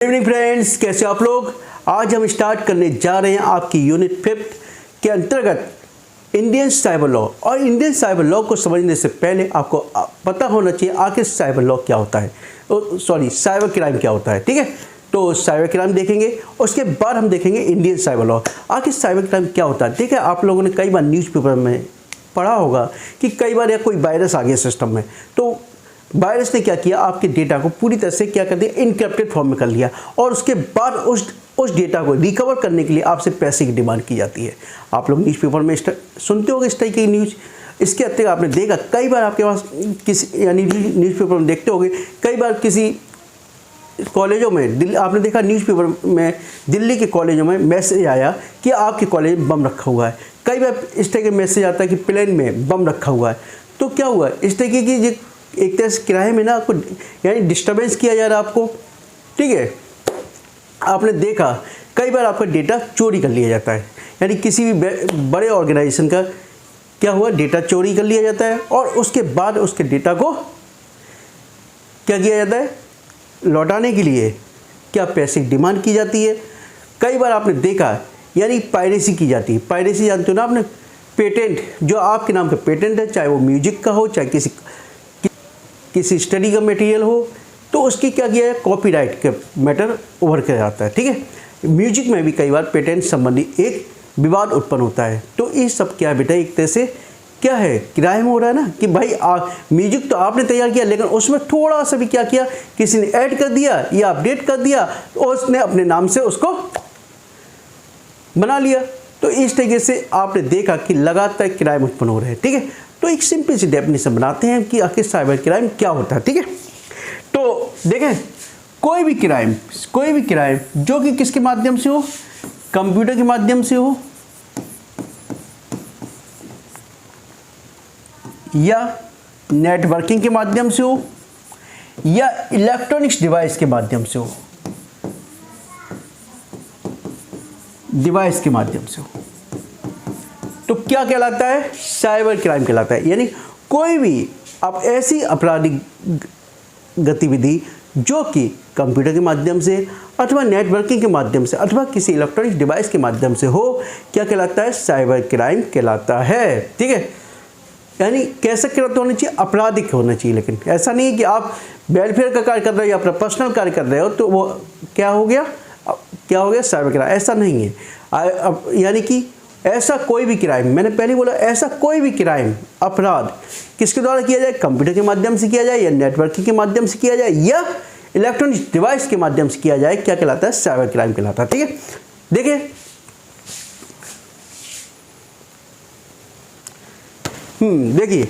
Good evening friends, कैसे आप लोग। आज हम स्टार्ट करने जा रहे हैं आपकी यूनिट 5 के अंतर्गत इंडियन साइबर लॉ। और इंडियन साइबर लॉ को समझने से पहले आपको पता होना चाहिए आखिर साइबर लॉ क्या होता है, साइबर क्राइम क्या होता है। ठीक है, तो साइबर क्राइम देखेंगे, उसके बाद हम देखेंगे इंडियन साइबर लॉ। आखिर साइबर क्राइम क्या होता है। देखिए, आप लोगों ने कई बार न्यूज़पेपर में पढ़ा होगा कि कई बार या कोई वायरस आ गया सिस्टम में, तो वायरस ने क्या किया, आपके डेटा को पूरी तरह से क्या कर दिया, इनक्रिप्टेड फॉर्म में कर लिया। और उसके बाद उस डेटा को रिकवर करने के लिए आपसे पैसे की डिमांड की जाती है। आप लोग न्यूज़पेपर में सुनते होंगे इस तरह की न्यूज़। इसके अतिरिक्त आपने देखा कई बार आपके पास किसी यानी न्यूज़पेपर में देखते होंगे, कई बार किसी कॉलेजों में आपने देखा न्यूज़पेपर में दिल्ली के कॉलेजों में मैसेज आया कि आपके कॉलेज में बम रखा हुआ है। कई बार इस तरह के मैसेज आता है कि प्लेन में बम रखा हुआ है। तो क्या हुआ, इस तरह की एक तरह से किराए में ना आपको यानी डिस्टर्बेंस किया जा रहा है आपको। ठीक है, आपने देखा कई बार आपका डेटा चोरी कर लिया जाता है, यानी किसी भी बड़े ऑर्गेनाइजेशन का क्या हुआ, डेटा चोरी कर लिया जाता है और उसके बाद उसके डेटा को क्या किया जाता है, लौटाने के लिए क्या पैसे की डिमांड की जाती है। कई बार आपने देखा यानी पायरेसी की जाती है। पायरेसी जानते हो ना आपने, पेटेंट जो आपके नाम का पेटेंट है, चाहे वो म्यूजिक का हो, चाहे किसी स्टडी का मटेरियल हो, तो उसकी क्या किया है, कॉपीराइट का मैटर उभर कर आता है। ठीक है, म्यूजिक में भी कई बार पेटेंट संबंधी एक विवाद उत्पन्न होता है। तो ये सब क्या है बेटा, एक तरह से क्या है, क्राइम हो रहा है ना कि भाई म्यूजिक तो आपने तैयार किया, लेकिन उसमें थोड़ा सा भी क्या किया, किसी ने ऐड कर दिया या अपडेट कर दिया और उसने अपने नाम से उसको बना लिया। तो इस तरीके से आपने देखा कि लगातार क्राइम उत्पन्न हो रहे हैं। ठीक है, तो एक सिंपल सी डेफिनेशन बनाते हैं कि आखिर साइबर क्राइम क्या होता है। ठीक है, तो देखें, कोई भी क्राइम जो कि किसके माध्यम से हो, कंप्यूटर के माध्यम से हो या नेटवर्किंग के माध्यम से हो या इलेक्ट्रॉनिक्स डिवाइस के माध्यम से हो, तो क्या कहलाता है, साइबर क्राइम कहलाता है। यानी कोई भी अब ऐसी आपराधिक गतिविधि जो कि कंप्यूटर के माध्यम से अथवा नेटवर्किंग के माध्यम से अथवा किसी इलेक्ट्रॉनिक डिवाइस के माध्यम से हो, क्या कहलाता है, साइबर क्राइम कहलाता है। ठीक है, यानी कैसे कृत्य होना चाहिए, आपराधिक होना चाहिए। लेकिन ऐसा नहीं है कि आप वेलफेयर का कार्य कर रहे हो या अपना पर्सनल कार्य कर रहे हो तो वो क्या हो गया साइबर क्राइम। ऐसा नहीं है। यानी कि ऐसा कोई भी क्राइम, मैंने पहले बोला, ऐसा कोई भी क्राइम, अपराध किसके द्वारा किया जाए, कंप्यूटर के माध्यम से किया जाए या नेटवर्किंग के माध्यम से किया जाए या इलेक्ट्रॉनिक डिवाइस के माध्यम से किया जाए, क्या कहलाता है, साइबर क्राइम कहलाता है। ठीक है, देखिए देखिए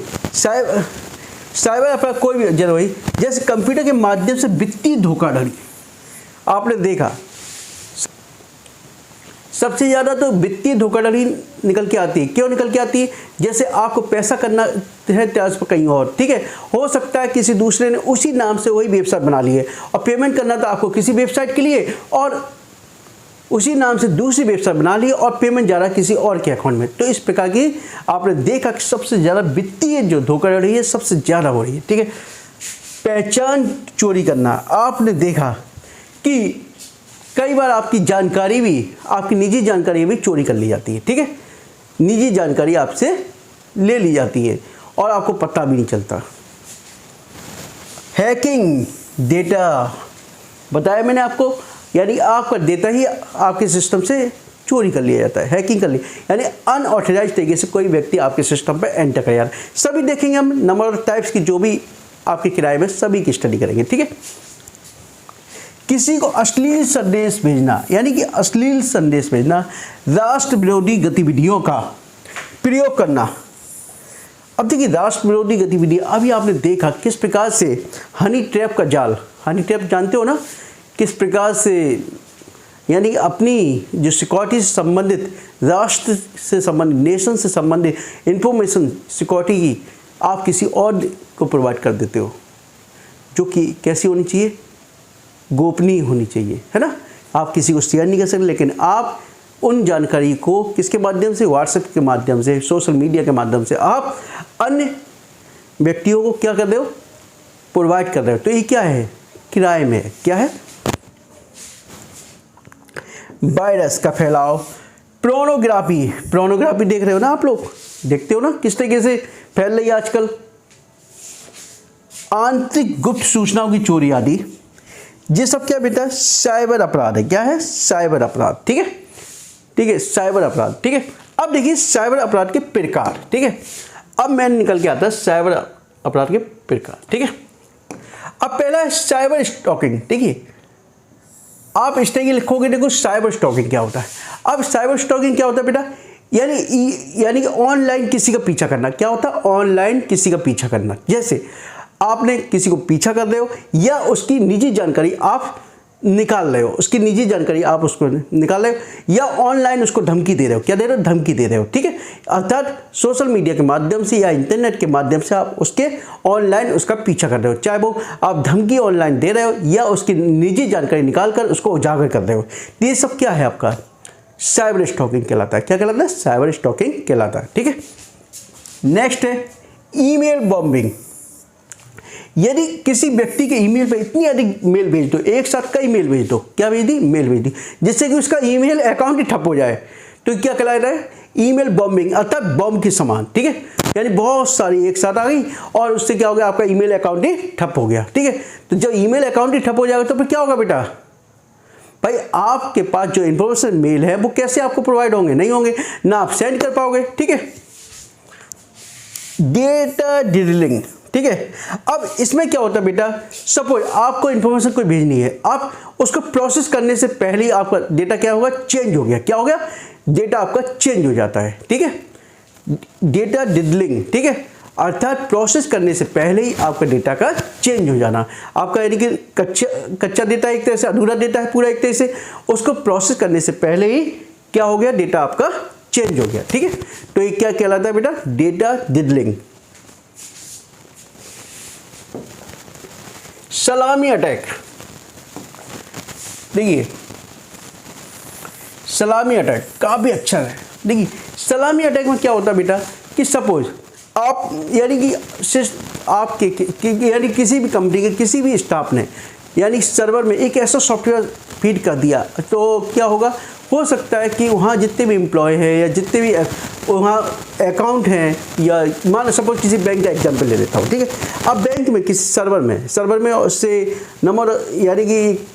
साइबर अपराध कोई भी जरूरी, जैसे कंप्यूटर के माध्यम से वित्तीय धोखाधड़ी आपने देखा, सबसे ज़्यादा तो वित्तीय धोखाधड़ी निकल के आती है। क्यों निकल के आती है, जैसे आपको पैसा करना है ट्रांसफर कहीं और, ठीक है, हो सकता है किसी दूसरे ने उसी नाम से वही वेबसाइट बना ली है और पेमेंट करना था आपको किसी वेबसाइट के लिए और उसी नाम से दूसरी वेबसाइट बना ली और पेमेंट जा रहा है किसी और के अकाउंट में। तो इस प्रकार की आपने देखा कि सबसे ज़्यादा वित्तीय जो धोखाधड़ी है सबसे ज़्यादा हो रही है। ठीक है, पहचान चोरी करना, आपने देखा कि कई बार आपकी जानकारी भी, आपकी निजी जानकारी भी चोरी कर ली जाती है। ठीक है, निजी जानकारी आपसे ले ली जाती है और आपको पता भी नहीं चलता। हैकिंग, डेटा बताया मैंने आपको, यानी आपका डेटा ही आपके सिस्टम से चोरी कर लिया जाता है, हैकिंग कर लिया, यानी अनऑथराइज तरीके से कोई व्यक्ति आपके सिस्टम पर एंटर कर जाता है। सभी देखेंगे हम, नंबर ऑफ टाइप्स की जो भी आपके किराए में सभी की स्टडी करेंगे। ठीक है, किसी को अश्लील संदेश भेजना, यानी कि अश्लील संदेश भेजना, राष्ट्र विरोधी गतिविधियों का प्रयोग करना। अब देखिए, राष्ट्र विरोधी गतिविधि अभी आपने देखा किस प्रकार से हनी ट्रैप का जाल, हनी ट्रैप जानते हो ना, किस प्रकार से यानी अपनी जो सिक्योरिटी से संबंधित, राष्ट्र से संबंधित, नेशन से संबंधित इंफॉर्मेशन सिक्योरिटी की आप किसी और को प्रोवाइड कर देते हो, जो कि कैसी होनी चाहिए, गोपनीय होनी चाहिए, है ना। आप किसी को शेयर नहीं कर सकते, लेकिन आप उन जानकारी को किसके माध्यम से, व्हाट्सएप के माध्यम से, सोशल मीडिया के माध्यम से आप अन्य व्यक्तियों को क्या कर रहे हो, प्रोवाइड कर रहे हो। तो ये क्या है, क्राइम है। क्या है, वायरस का फैलाव, पोर्नोग्राफी देख रहे हो ना आप लोग, देखते हो ना किस तरीके से फैल रही है आजकल, आंतरिक गुप्त सूचनाओं की चोरी आदि, ये सब क्या बेटा साइबर अपराध है। क्या है? साइबर अपराध। ठीक है, ठीक है, साइबर अपराध। ठीक है, अब देखिए साइबर अपराध के प्रकार। ठीक है, अब मैं निकल के आता है साइबर अपराध के प्रकार। ठीक है, अब पहला है साइबर स्टॉकिंग। ठीक है, आप इस तरह की लिखोगे, देखो साइबर स्टॉकिंग क्या होता है। अब साइबर स्टॉकिंग क्या होता है बेटा, यानी कि ऑनलाइन किसी का पीछा करना। क्या होता है? ऑनलाइन किसी का पीछा करना। जैसे आपने किसी को पीछा कर रहे हो या उसकी निजी जानकारी आप निकाल रहे हो, उसकी निजी जानकारी आप उसको निकाल रहे हो, या ऑनलाइन उसको धमकी दे रहे हो। क्या दे रहे हो? धमकी दे रहे हो। ठीक है, अर्थात सोशल मीडिया के माध्यम से या इंटरनेट के माध्यम से आप उसके ऑनलाइन उसका पीछा कर रहे हो, चाहे वो आप धमकी ऑनलाइन दे रहे हो या उसकी निजी जानकारी निकाल कर उसको उजागर कर रहे हो। ये सब क्या है? आपका साइबर स्टॉकिंग कहलाता है। क्या कहलाता है? साइबर स्टॉकिंग कहलाता है। ठीक है, नेक्स्ट है ईमेल बॉम्बिंग। यदि किसी व्यक्ति के ईमेल पे इतनी अधिक मेल भेज दो, एक साथ कई मेल भेज दो, क्या भेज दी? मेल भेज दी, जिससे कि उसका ईमेल अकाउंट ही ठप हो जाए, तो क्या कहलाता है? ईमेल बॉम्बिंग, अर्थात बॉम्ब के समान। ठीक है, यानी बहुत सारी एक साथ आ गई और उससे क्या हो गया? आपका ईमेल अकाउंट ही ठप हो गया। ठीक है, तो जब ईमेल अकाउंट ही ठप हो जाएगा तो फिर क्या होगा बेटा? भाई आपके पास जो इन्फॉर्मेशन मेल है वो कैसे आपको प्रोवाइड होंगे? नहीं होंगे, ना आप सेंड कर पाओगे। ठीक है, डेटा डिडलिंग। ठीक है, अब इसमें क्या होता है बेटा, सपोज आपको इन्फॉर्मेशन कोई भेजनी है, आप उसको प्रोसेस करने से पहले ही आपका डेटा क्या होगा? चेंज हो गया। क्या हो गया? डेटा आपका चेंज हो जाता है। ठीक है, डेटा डिडलिंग। ठीक है, अर्थात प्रोसेस करने से पहले ही आपका डेटा का चेंज हो जाना। आपका यानी कि कच्चा डेटा एक तरह से, अधूरा डेटा है पूरा एक तरह से, उसको प्रोसेस करने से पहले ही क्या हो गया? डेटा आपका चेंज हो गया। ठीक है, तो ये क्या कहलाता है बेटा? डेटा डिडलिंग। सलामी अटैक। देखिए सलामी अटैक काफ़ी अच्छा है। देखिए सलामी अटैक में क्या होता है बेटा कि सपोज आप यानी कि आपके यानी किसी भी कंपनी के किसी भी स्टाफ ने यानी सर्वर में एक ऐसा सॉफ्टवेयर फीड कर दिया, तो क्या होगा? हो सकता है कि वहाँ जितने भी एम्प्लॉय हैं या जितने भी वहाँ अकाउंट हैं, या मान सपोज किसी बैंक का एग्जाम्पल ले लेता हूँ। ठीक है, अब बैंक में किसी सर्वर में उससे नंबर यानी कि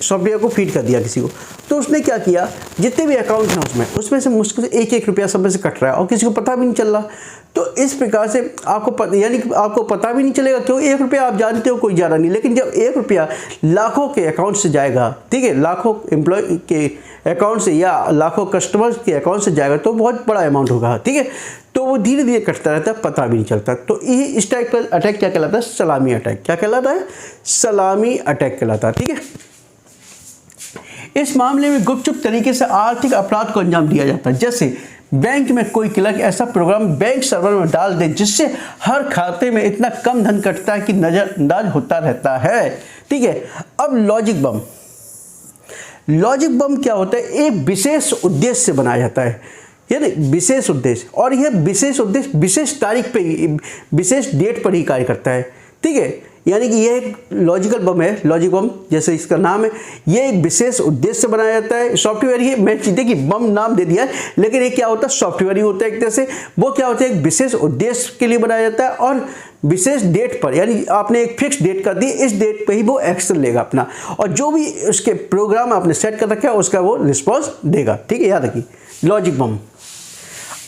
सॉफ्टवेयर को फीड कर दिया किसी को, तो उसने क्या किया? जितने भी अकाउंट हैं उसमें से मुश्किल से एक रुपया सब में से कट रहा है और किसी को पता भी नहीं चल रहा। तो इस प्रकार से आपको पता भी नहीं चलेगा, क्यों? 1 रुपया आप जानते हो कोई ज़्यादा नहीं, लेकिन जब 1 रुपया लाखों के अकाउंट से जाएगा, ठीक है, लाखों एम्प्लॉय के अकाउंट से या लाखों कस्टमर्स के अकाउंट से जाएगा तो बहुत बड़ा अमाउंट होगा। ठीक है, तो वो धीरे धीरे कटता रहता है, पता भी नहीं चलता। तो ये इस टाइप का अटैक क्या कहलाता है? सलामी अटैक। क्या कहलाता है? सलामी अटैक कहलाता है। ठीक है, इस मामले में गुपचुप तरीके से आर्थिक अपराध को अंजाम दिया जाता है। जैसे बैंक में कोई क्लर्क ऐसा प्रोग्राम बैंक सर्वर में डाल दे जिससे हर खाते में इतना कम धन कटता है कि नजरअंदाज होता रहता है। ठीक है, अब लॉजिक बम क्या होता है? एक विशेष उद्देश्य से बनाया जाता है, यानी विशेष उद्देश्य, और यह विशेष उद्देश्य विशेष तारीख पे ही, विशेष डेट पर ही कार्य करता है। ठीक है, यानी कि यह एक लॉजिकल बम है, लॉजिक बम जैसे इसका नाम है, यह एक विशेष उद्देश्य से बनाया जाता है। सॉफ्टवेयर ही मैं चीज़ें कि बम नाम दे दिया है, लेकिन ये क्या होता है? सॉफ्टवेयर ही होता है एक तरह से। वो क्या होता है? एक विशेष उद्देश्य के लिए बनाया जाता है और विशेष डेट पर, यानी आपने एक फिक्स डेट कर दी, इस डेट पे ही वो एक्शन लेगा अपना, और जो भी उसके प्रोग्राम आपने सेट कर रखा है उसका वो रिस्पॉन्स देगा। ठीक है, याद रखिए लॉजिक बम।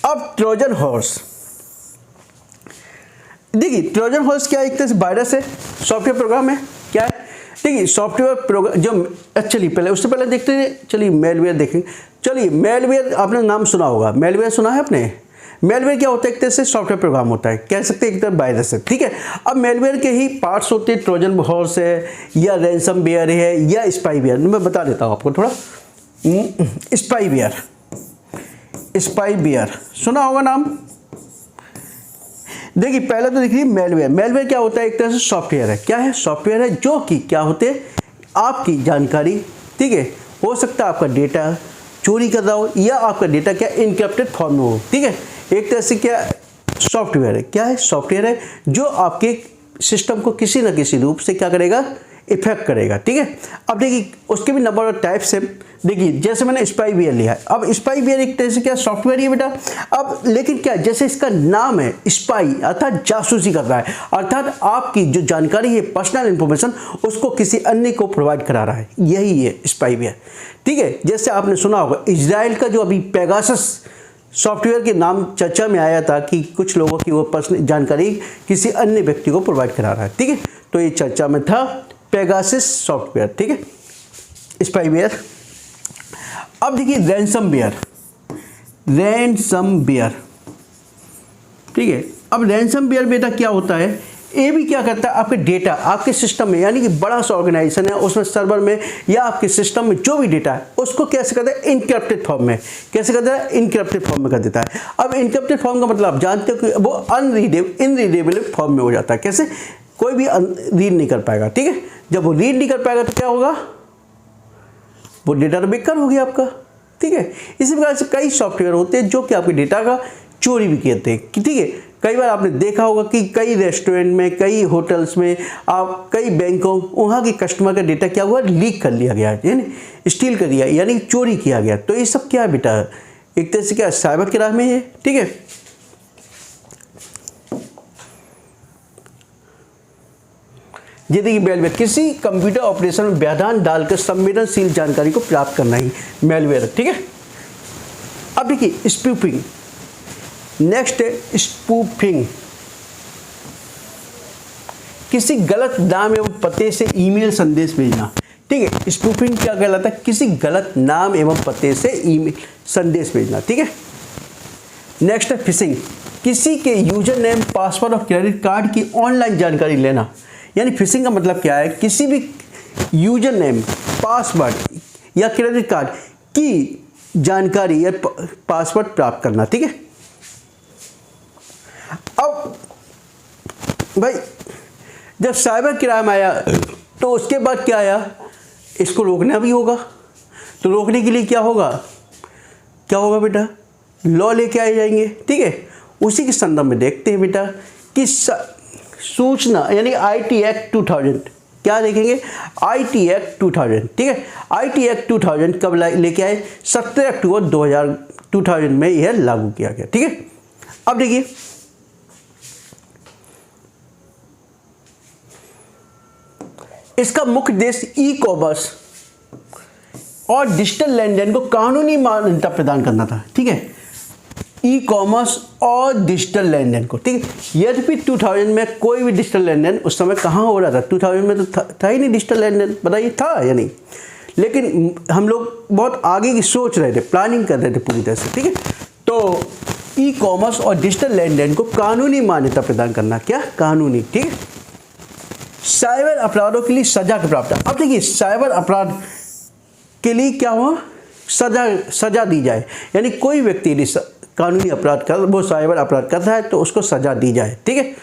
अब ट्रोजन हॉर्स। देखिए ट्रोजन हॉर्स क्या है? एक तरह से वायरस है, सॉफ्टवेयर प्रोग्राम है। क्या है? देखिए सॉफ्टवेयर प्रोग्राम जो चलिए पहले उससे पहले देखते हैं, चलिए मेलवेयर देखेंगे। चलिए मेलवेयर आपने नाम सुना होगा, मेलवेयर सुना है आपने? मेलवेयर क्या होता है? एक तरह से सॉफ्टवेयर प्रोग्राम होता है, कह सकते हैं एक तरह वायरस है। ठीक है, अब मेलवेयर के ही पार्ट्स होते हैं, ट्रोजन हॉर्स है या रैंसमवेयर है या स्पाईवेयर। मैं बता देता हूँ आपको थोड़ा। स्पाईवेयर सुना होगा नाम। देखिए पहले तो देखिए मेलवेयर क्या होता है? एक तरह से सॉफ्टवेयर है। क्या है? सॉफ्टवेयर है जो कि क्या होते हैं? आपकी जानकारी, ठीक है, हो सकता है आपका डेटा चोरी कर रहा हो या आपका डेटा क्या इनक्रिप्टेड फॉर्म में हो। ठीक है, एक तरह से क्या सॉफ्टवेयर है? क्या है? सॉफ्टवेयर है जो आपके सिस्टम को किसी न किसी रूप से क्या करेगा? इफेक्ट करेगा, ठीक है। अब देखिए उसके भी नंबर ऑफ टाइप्स है। देखिए जैसे मैंने स्पाईवेयर लिया है, अब स्पाईवेयर एक तरह से क्या सॉफ्टवेयर ही है बेटा। अब लेकिन क्या, जैसे इसका नाम है स्पाई अर्थात जासूसी कर रहा है, अर्थात आपकी जो जानकारी है पर्सनल इंफॉर्मेशन उसको किसी अन्य को प्रोवाइड करा रहा है, यही है स्पाईवेयर, ठीक है। जैसे आपने सुना होगा इजराइल का जो अभी पेगासस सॉफ्टवेयर के नाम चर्चा में आया था कि कुछ लोगों की वो पर्सनल जानकारी किसी अन्य व्यक्ति को प्रोवाइड करा रहा है, ठीक है। तो ये चर्चा में था पेगासस सॉफ्टवेयर, ठीक है, स्पाईवेयर। अब देखिए रैंसमवेयर, ठीक है। अब रैंसमवेयर बेटा क्या होता है, ये भी क्या करता है, आपके डेटा आपके सिस्टम में, यानी कि बड़ा सा ऑर्गेनाइजेशन है उसमें सर्वर में या आपके सिस्टम में जो भी डेटा है उसको कैसे करता है, इनक्रिप्टेड फॉर्म में। कैसे करता है, इनक्रिप्टेड फॉर्म में कर देता है। अब इनक्रिप्टेड फॉर्म का मतलब आप जानते हो कि वो इनरीडेबल फॉर्म में हो जाता है। कैसे, कोई भी रीड नहीं कर पाएगा, ठीक है। जब वो रीड नहीं कर पाएगा तो क्या होगा, वो डेटा तो बेकार हो गया आपका, ठीक है। इसी प्रकार से कई सॉफ्टवेयर होते हैं जो कि आपके डेटा का चोरी भी करते हैं, ठीक है। कई बार आपने देखा होगा कि कई रेस्टोरेंट में, कई होटल्स में, आप कई बैंकों, वहाँ के कस्टमर का डेटा क्या हुआ, लीक कर लिया गया, यानी स्टील कर दिया, यानी चोरी किया गया। तो ये सब क्या है बेटा, एक तरह से क्या साइबर क्राइम में है, ठीक है। ये देखिए मेलवेयर, किसी कंप्यूटर ऑपरेशन में व्यवधान डालकर संवेदनशील जानकारी को प्राप्त करना ही मेलवेयर, ठीक है। अब देखिए स्पूफिंग, नेक्स्ट है स्पूफिंग, किसी गलत नाम एवं पते से ईमेल संदेश भेजना, ठीक है। स्पूफिंग क्या कहलाता है, किसी गलत नाम एवं पते से ईमेल संदेश भेजना, ठीक है। नेक्स्ट है फिशिंग, किसी के यूजर नेम, पासवर्ड और क्रेडिट कार्ड की ऑनलाइन जानकारी लेना। यानी फिशिंग का मतलब क्या है, किसी भी यूजर नेम, पासवर्ड या क्रेडिट कार्ड की जानकारी या पासवर्ड प्राप्त करना, ठीक है। अब भाई जब साइबर क्राइम आया तो उसके बाद क्या आया, इसको रोकना भी होगा। तो रोकने के लिए क्या होगा बेटा, लॉ लेके आए जाएंगे, ठीक है। उसी के संदर्भ में देखते हैं बेटा कि सूचना यानी आईटी एक्ट 2000, क्या देखेंगे, आईटी एक्ट 2000, ठीक है। आईटी एक्ट 2000 कब लेके आए, 17 अक्टूबर 2000 में यह लागू किया गया, ठीक है। अब देखिए इसका मुख्य उद्देश्य ई कॉमर्स और डिजिटल लेन देन को कानूनी मान्यता प्रदान करना था, ठीक है। ई कॉमर्स और डिजिटल लेन देन को, ठीक है। यद्यपि 2000 में कोई भी डिजिटल लेन देन उस समय कहाँ हो रहा था, 2000 में तो था ही नहीं डिजिटल लेन देन, बताइए था या नहीं। लेकिन हम लोग बहुत आगे की सोच रहे थे, प्लानिंग कर रहे थे पूरी तरह से, ठीक है। तो ई कॉमर्स और डिजिटल लेन देन को कानूनी मान्यता प्रदान करना, क्या कानूनी, ठीक है। साइबर अपराधों के लिए सजा का प्रावधान। अब देखिए साइबर अपराध के लिए क्या हुआ, सजा दी जाए, यानी कोई व्यक्ति यदि कानूनी अपराध कर, वो साइबर अपराध करता है तो उसको सजा दी जाए, ठीक है।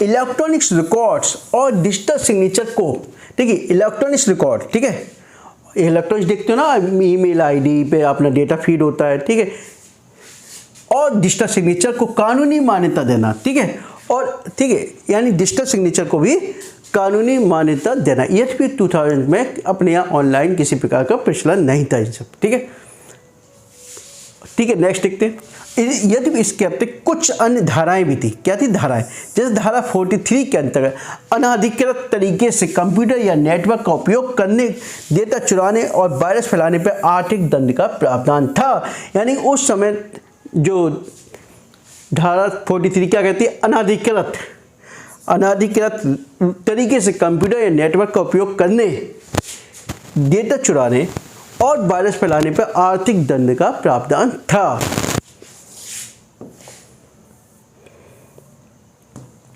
इलेक्ट्रॉनिक्स रिकॉर्ड्स और डिजिटल सिग्नेचर को, ठीक है, इलेक्ट्रॉनिक्स रिकॉर्ड, ठीक है, इलेक्ट्रॉनिक्स देखते हो ना, ईमेल आईडी पे अपना डेटा फीड होता है, ठीक है, और डिजिटल सिग्नेचर को कानूनी मान्यता देना, ठीक है। और ठीक है, यानी डिजिटल सिग्नेचर को भी कानूनी मान्यता देना। यद्यपि 2000 में अपने यहाँ ऑनलाइन किसी प्रकार का प्रचलन नहीं था इन सब, ठीक है, ठीक है। नेक्स्ट देखते हैं, यद्यपि इसके अतिरिक्त कुछ अन्य धाराएं भी थी। क्या थी धाराएं, जैसे धारा 43 के अंतर्गत अनाधिकृत तरीके से कंप्यूटर या नेटवर्क का उपयोग करने, डेटा चुराने और वायरस फैलाने पर आर्थिक दंड का प्रावधान था। यानी उस समय जो धारा 43 क्या कहती है, अनाधिकृत तरीके से कंप्यूटर या नेटवर्क का उपयोग करने, डेटा चुराने और वायरस फैलाने पर आर्थिक दंड का प्रावधान था।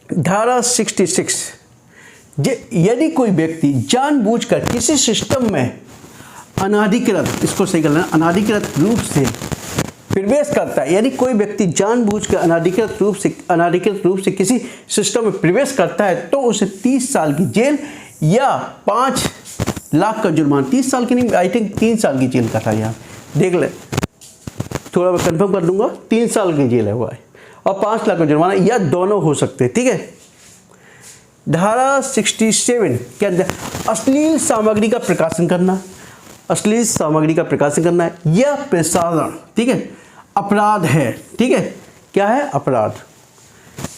धारा 66, यदि कोई व्यक्ति जानबूझकर किसी सिस्टम में अनाधिकृत, इसको सही करना, अनाधिकृत रूप से प्रवेश करता है, यानी कोई व्यक्ति जानबूझकर अनाधिकृत रूप से किसी सिस्टम में प्रवेश करता है तो उसे 30 साल की जेल या 5 लाख का जुर्माना, 30 साल की नहीं, आई थिंक 3 साल की जेल का था, यहाँ देख ले, थोड़ा मैं कंफर्म कर दूंगा, 3 साल की जेल है हुआ है, और 5 लाख का जुर्माना या दोनों हो सकते हैं, ठीक है। धारा 67 के अंदर अश्लील सामग्री का प्रकाशन करना, अश्लील सामग्री का प्रकाशन करना है यह प्रसारण, ठीक है, अपराध है, ठीक है, क्या है, अपराध।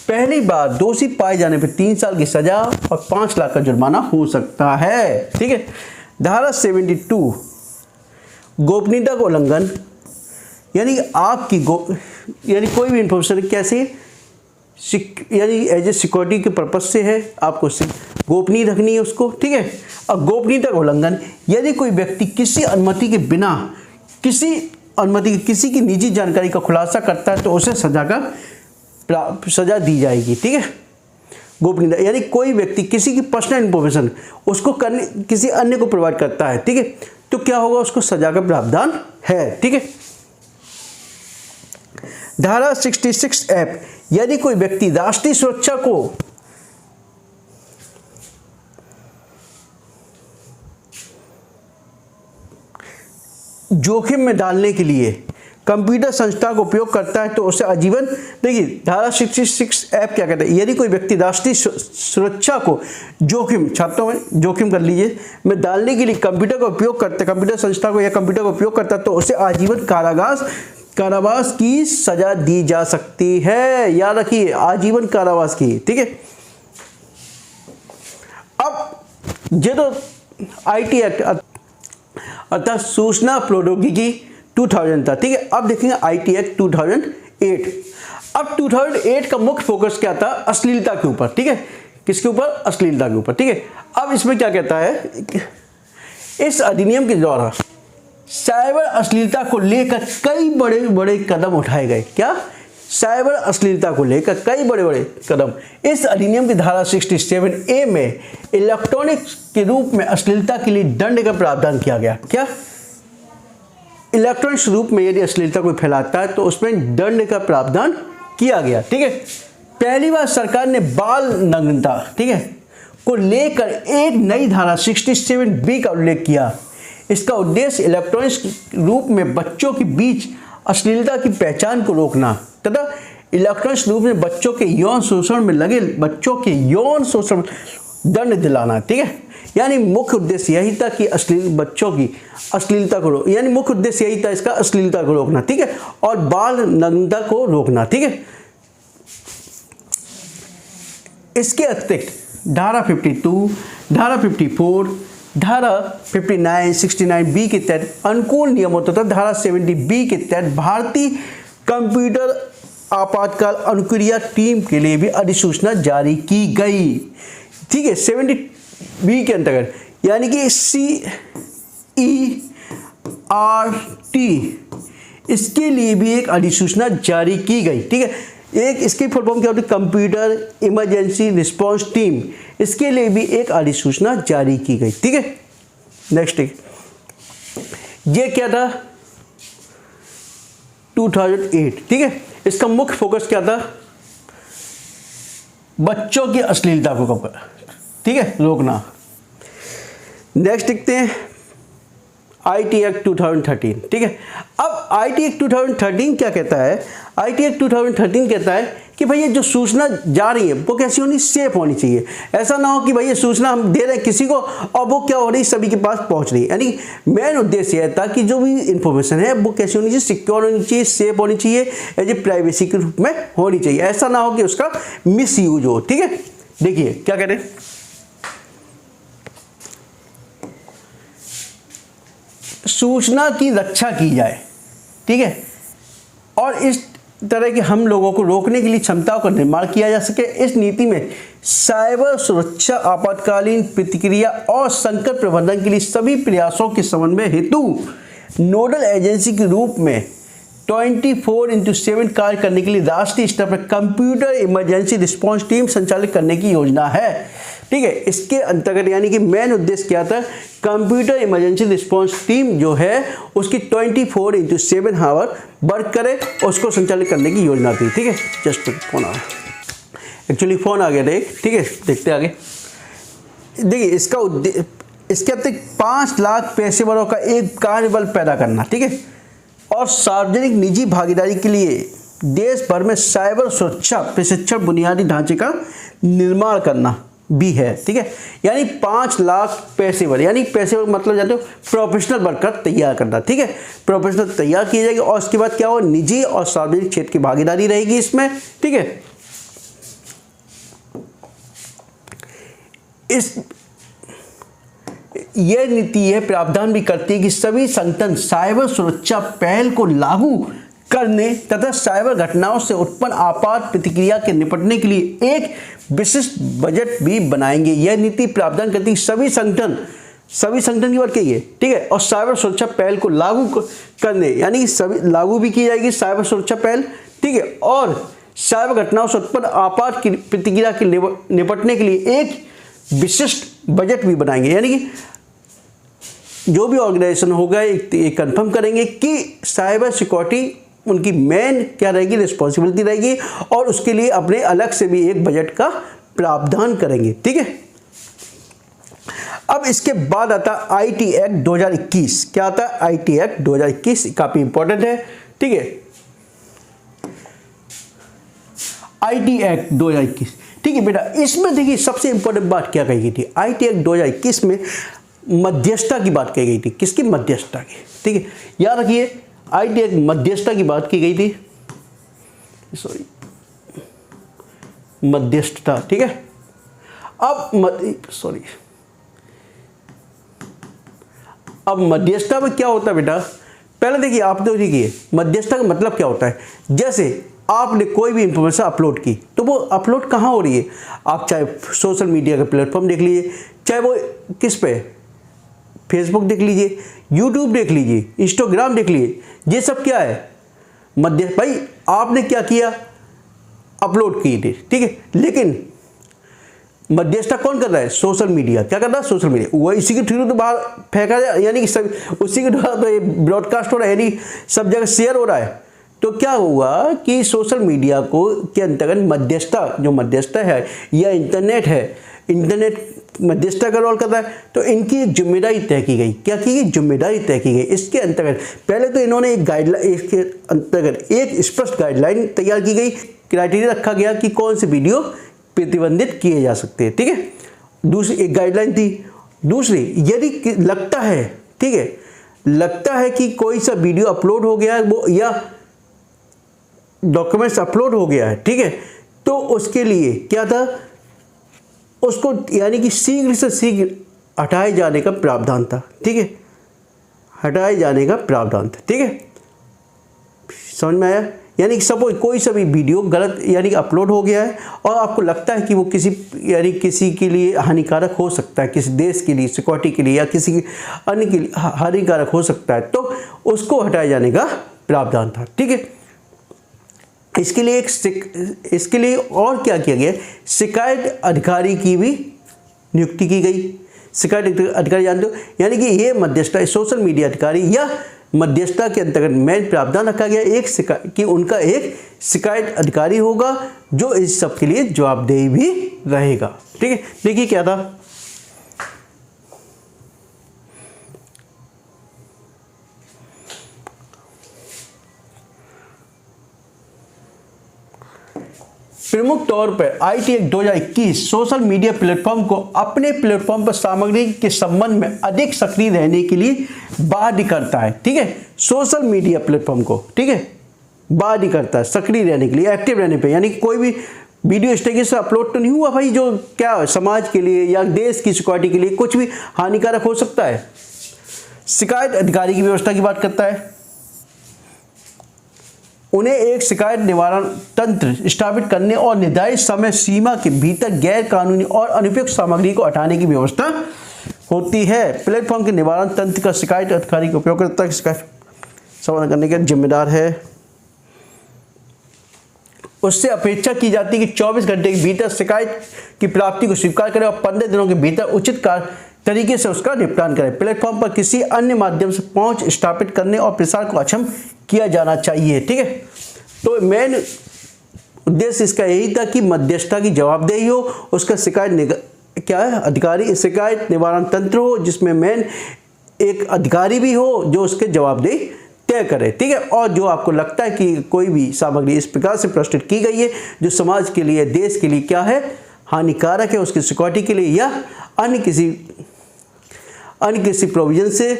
पहली बार दोषी पाए जाने पर 3 साल की सजा और 5 लाख का जुर्माना हो सकता है, ठीक है। धारा 72 गोपनीयता का उल्लंघन, यानी आपकी यानी कोई भी इंफॉर्मेशन कैसे यानी एज ए सिक्योरिटी के पर्पज से है, आपको गोपनीय रखनी है उसको, ठीक है। अब गोपनीयता का उल्लंघन, यदि कोई व्यक्ति किसी अनुमति के बिना किसी की निजी जानकारी का खुलासा करता है तो उसे सजा दी जाएगी, ठीक है। गोपनीयता यानी कोई व्यक्ति किसी की पर्सनल इंफॉर्मेशन उसको किसी अन्य को प्रोवाइड करता है, ठीक है, तो क्या होगा, उसको सजा का प्रावधान है, ठीक है। धारा 66 F, यदि कोई व्यक्ति राष्ट्रीय सुरक्षा को जोखिम में डालने के लिए कंप्यूटर संस्था का उपयोग करता है तो उसे आजीवन, देखिए धारा 66 F क्या कहता है, यदि कोई व्यक्ति राष्ट्रीय सुरक्षा को छात्रों में जोखिम कर लीजिए में डालने के लिए कंप्यूटर का उपयोग करता है, कंप्यूटर संस्था को या कंप्यूटर का उपयोग करता है तो उसे आजीवन कारावास की सजा दी जा सकती है, याद रखिए आजीवन कारावास की, ठीक है। अब ये तो IT एक्ट अर्थात सूचना प्रौद्योगिकी 2000 था, ठीक है। अब देखेंगे IT एक्ट 2008। अब 2008 का मुख्य फोकस क्या था, अश्लीलता के ऊपर, ठीक है, किसके ऊपर, अश्लीलता के ऊपर, ठीक है। अब इसमें क्या कहता है, इस अधिनियम के द्वारा साइबर अश्लीलता को लेकर कई बड़े बड़े कदम उठाए गए, क्या, साइबर अश्लीलता को लेकर कई बड़े बड़े कदम। इस अधिनियम की धारा 67A में इलेक्ट्रॉनिक के रूप में अश्लीलता के लिए दंड का प्रावधान किया गया, क्या, इलेक्ट्रॉनिक रूप में यदि अश्लीलता कोई फैलाता है तो उसमें दंड का प्रावधान किया गया, ठीक है। पहली बार सरकार ने बाल नग्नता, ठीक है, को लेकर एक नई धारा 67B का उल्लेख किया। इसका उद्देश्य इलेक्ट्रॉनिक रूप में बच्चों के बीच अश्लीलता की पहचान को रोकना तथा इलेक्ट्रॉनिक रूप में बच्चों के यौन शोषण में लगे बच्चों के यौन शोषण दंड दिलाना, ठीक है। यानी मुख्य उद्देश्य यही था कि बच्चों की अश्लीलता को यानी मुख्य उद्देश्य यही था इसका, अश्लीलता को रोकना, ठीक है, और बाल नग्नता को रोकना, ठीक है। इसके अतिरिक्त धारा 52, धारा 54, धारा 59, 69B के तहत अनुकूल नियमों तथा धारा 70B के तहत भारतीय कंप्यूटर आपातकाल अनुक्रिया टीम के लिए भी अधिसूचना जारी की गई, ठीक है। 70B के अंतर्गत यानी कि CERT इसके लिए भी एक अधिसूचना जारी की गई, ठीक है। एक इसकी फुल फॉर्म क्या होती है, कंप्यूटर इमरजेंसी रिस्पांस टीम, इसके लिए भी एक अधिसूचना जारी की गई, ठीक है। नेक्स्ट ये क्या था, 2008, ठीक है। इसका मुख्य फोकस क्या था, बच्चों की अश्लीलता को ठीक है रोकना। नेक्स्ट देखते हैं IT एक्ट 2013, ठीक है। अब IT एक्ट 2013 क्या कहता है, IT एक्ट 2013 कहता है कि भाई ये जो सूचना जा रही है वो कैसी होनी, सेफ होनी चाहिए। ऐसा ना हो कि भाई ये सूचना हम दे रहे हैं किसी को और वो क्या हो रही सभी के पास पहुंच रही है। यानी मेन उद्देश्य यह था कि जो भी इंफॉर्मेशन है वो कैसी होनी चाहिए, सिक्योर होनी चाहिए, सेफ होनी चाहिए, एज ए प्राइवेसी के रूप में होनी चाहिए। ऐसा ना हो कि उसका मिस यूज हो, ठीक है। देखिए क्या कह रहे हैं, सूचना की रक्षा की जाए, ठीक है, और इस तरह के हम लोगों को रोकने के लिए क्षमताओं का निर्माण किया जा सके। इस नीति में साइबर सुरक्षा, आपातकालीन प्रतिक्रिया और संकट प्रबंधन के लिए सभी प्रयासों के समन्वय हेतु नोडल एजेंसी के रूप में 24/7 कार्य करने के लिए राष्ट्रीय स्तर पर कंप्यूटर इमरजेंसी रिस्पांस टीम संचालित करने की योजना है, ठीक है। इसके अंतर्गत यानी कि मेन उद्देश्य क्या था, कंप्यूटर इमरजेंसी रिस्पांस टीम जो है उसकी 24/7 आवर वर्क करे, उसको संचालित करने की योजना थी, ठीक है। जस्ट फोन आ गया, एक्चुअली फोन आ गया था, ठीक है। देखते आगे, देखिए इसका उद्देश्य, इसके अतिरिक्त 5 लाख पेशेवरों का एक कार्यबल पैदा करना, ठीक है, और सार्वजनिक निजी भागीदारी के लिए देश भर में साइबर सुरक्षा प्रशिक्षण बुनियादी ढांचे का निर्माण करना। भी है, ठीक है। यानी 5 लाख पेशेवर, यानी पेशेवर मतलब जानते हो प्रोफेशनल वर्कर तैयार करना, ठीक है। प्रोफेशनल तैयार किए जाएंगे और उसके बाद क्या हो, निजी और सार्वजनिक क्षेत्र की भागीदारी रहेगी इसमें, ठीक है। यह नीति यह प्रावधान भी करती है कि सभी संगठन साइबर सुरक्षा पहल को लागू करने तथा साइबर घटनाओं से उत्पन्न आपात प्रतिक्रिया के निपटने के लिए एक विशिष्ट बजट भी बनाएंगे। यह नीति प्रावधान करती है सभी संगठन की बात कही है, ठीक है। और साइबर सुरक्षा पहल को लागू करने, यानी सभी लागू भी की जाएगी साइबर सुरक्षा पहल, ठीक है। और साइबर घटनाओं से उत्पन्न आपात की प्रतिक्रिया के निपटने के लिए एक विशिष्ट बजट भी बनाएंगे। यानी कि जो भी ऑर्गेनाइजेशन होगा एक कंफर्म करेंगे कि साइबर सिक्योरिटी उनकी मेन क्या रहेगी, रिस्पॉन्सिबिलिटी रहेगी, और उसके लिए अपने अलग से भी एक बजट का प्रावधान करेंगे, ठीक है। अब इसके बाद आता है आईटी एक्ट 2021। क्या आता है, आईटी एक्ट 2021 काफी इंपॉर्टेंट है, ठीक है। आईटी एक्ट 2021, ठीक है बेटा। इसमें देखिए सबसे इंपॉर्टेंट बात क्या कही गई थी, आईटी एक्ट 2021 में मध्यस्थता की बात कही गई थी। किसकी, मध्यस्थता की, ठीक है। याद रखिए आईटी एक्ट मध्यस्थता की बात की गई थी, सॉरी मध्यस्थता, ठीक है। अब मध्यस्थता में क्या होता है बेटा, पहले देखिए आप तो देखिए मध्यस्थता का मतलब क्या होता है। जैसे आपने कोई भी इंफॉर्मेशन अपलोड की तो वो अपलोड कहाँ हो रही है, आप चाहे सोशल मीडिया का प्लेटफॉर्म देख लीजिए, चाहे वो किस पे, फेसबुक देख लीजिए, यूट्यूब देख लीजिए, इंस्टाग्राम देख लीजिए, ये सब क्या है, भाई आपने क्या किया, अपलोड की थी, ठीक है। लेकिन मध्यस्थता कौन कर रहा है, सोशल मीडिया। क्या कर रहा है, सोशल मीडिया, वो इसी के थ्रू तो बाहर फेंका जाए, यानी कि सब उसी के द्वारा तो ये ब्रॉडकास्ट हो रहा है, यानी सब जगह शेयर हो रहा है। तो क्या हुआ कि सोशल मीडिया को के अंतर्गत मध्यस्थता, जो मध्यस्थता है या इंटरनेट है, इंटरनेट मध्यस्थता का रोल करता है। तो इनकी एक जिम्मेदारी तय की गई, क्या की गई, जिम्मेदारी तय की गई। इसके अंतर्गत पहले तो इन्होंने एक गाइडलाइन, इसके अंतर्गत एक स्पष्ट गाइडलाइन तैयार की गई, क्राइटेरिया रखा गया कि कौन से वीडियो प्रतिबंधित किए जा सकते हैं, ठीक है। दूसरी एक गाइडलाइन थी। दूसरी, यदि लगता है, ठीक है, लगता है कि कोई सा वीडियो अपलोड हो गया है वो या डॉक्यूमेंट्स अपलोड हो गया है, ठीक है, तो उसके लिए क्या था, उसको यानी कि शीघ्र से शीघ्र हटाए जाने का प्रावधान था, ठीक है, हटाए जाने का प्रावधान था, ठीक है। समझ में आया, यानी कि सपोज कोई सा भी वीडियो गलत यानी कि अपलोड हो गया है और आपको लगता है कि वो किसी के लिए हानिकारक हो सकता है, किसी देश के लिए, सिक्योरिटी के लिए या किसी अन्य के लिए हानिकारक हो सकता है, तो उसको हटाए जाने का प्रावधान था, ठीक है। इसके लिए और क्या किया गया, शिकायत अधिकारी की भी नियुक्ति की गई। शिकायत अधिकारी जानते हो, यानी कि ये मध्यस्थता, सोशल मीडिया अधिकारी या मध्यस्थता के अंतर्गत मेन प्रावधान रखा गया कि उनका एक शिकायत अधिकारी होगा जो इस सब के लिए जवाबदेही भी रहेगा, ठीक है। देखिए क्या था, प्रमुख तौर पर IT act 2021 social media platform को अपने प्लेटफॉर्म पर सामग्री के संबंध में अधिक सक्रिय रहने के लिए बाध्य करता है, ठीक है। सोशल मीडिया प्लेटफॉर्म को, ठीक है, बाध्य करता है सक्रिय रहने के लिए, एक्टिव रहने पे, यानी कोई भी वीडियो इस तरीके से अपलोड तो नहीं हुआ भाई जो क्या समाज के लिए या देश की सिक्योरिटी के लिए कुछ भी हानिकारक हो सकता है। शिकायत अधिकारी की व्यवस्था की बात करता है, उन्हें एक शिकायत निवारण तंत्र स्थापित करने और निर्धारित समय सीमा के भीतर गैर कानूनी और अनुपयुक्त सामग्री को हटाने की व्यवस्था होती है। प्लेटफॉर्म के निवारण तंत्र का शिकायत अधिकारी का उपयोगकर्ता की शिकायत समाधान करने के जिम्मेदार है। उससे अपेक्षा की जाती है कि 24 घंटे के भीतर शिकायत की प्राप्ति को स्वीकार करें और 15 दिनों के भीतर उचित तरीके से उसका निपटान करें। प्लेटफॉर्म पर किसी अन्य माध्यम से पहुंच स्थापित करने और प्रसार को अक्षम किया जाना चाहिए, ठीक है। तो मेन उद्देश्य इसका यही था कि मध्यस्थता की जवाबदेही हो, उसका क्या है, अधिकारी शिकायत निवारण तंत्र हो जिसमें मेन एक अधिकारी भी हो जो उसके जवाबदेही तय करे, ठीक है। और जो आपको लगता है कि कोई भी सामग्री इस प्रकार से प्रस्तुत की गई है जो समाज के लिए, देश के लिए क्या है, हानिकारक है उसकी सिक्योरिटी के लिए या अन्य किसी प्रोविज़न से,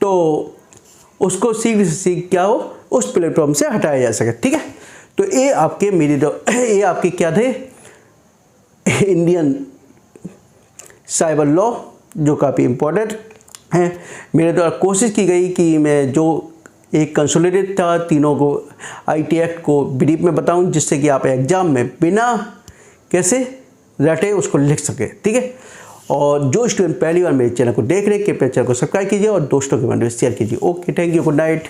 तो उसको क्या हो उस प्लेटफॉर्म से हटाया जा सके। ठीक है, तो ये आपके क्या थे, इंडियन साइबर लॉ जो काफ़ी इम्पोर्टेंट है। मेरे द्वारा कोशिश की गई कि मैं जो एक कंसोलिडेट था तीनों को IT एक्ट को ब्रीफ में बताऊं, जिससे कि आप एग्ज़ाम में बिना कैसे रटे उसको लिख सके। ठीक है, और जो स्टूडेंट पहली बार मेरे चैनल को देख रहे हैं, कृपया चैनल को सब्सक्राइब कीजिए और दोस्तों के मन में शेयर कीजिए। Okay, thank you, good night.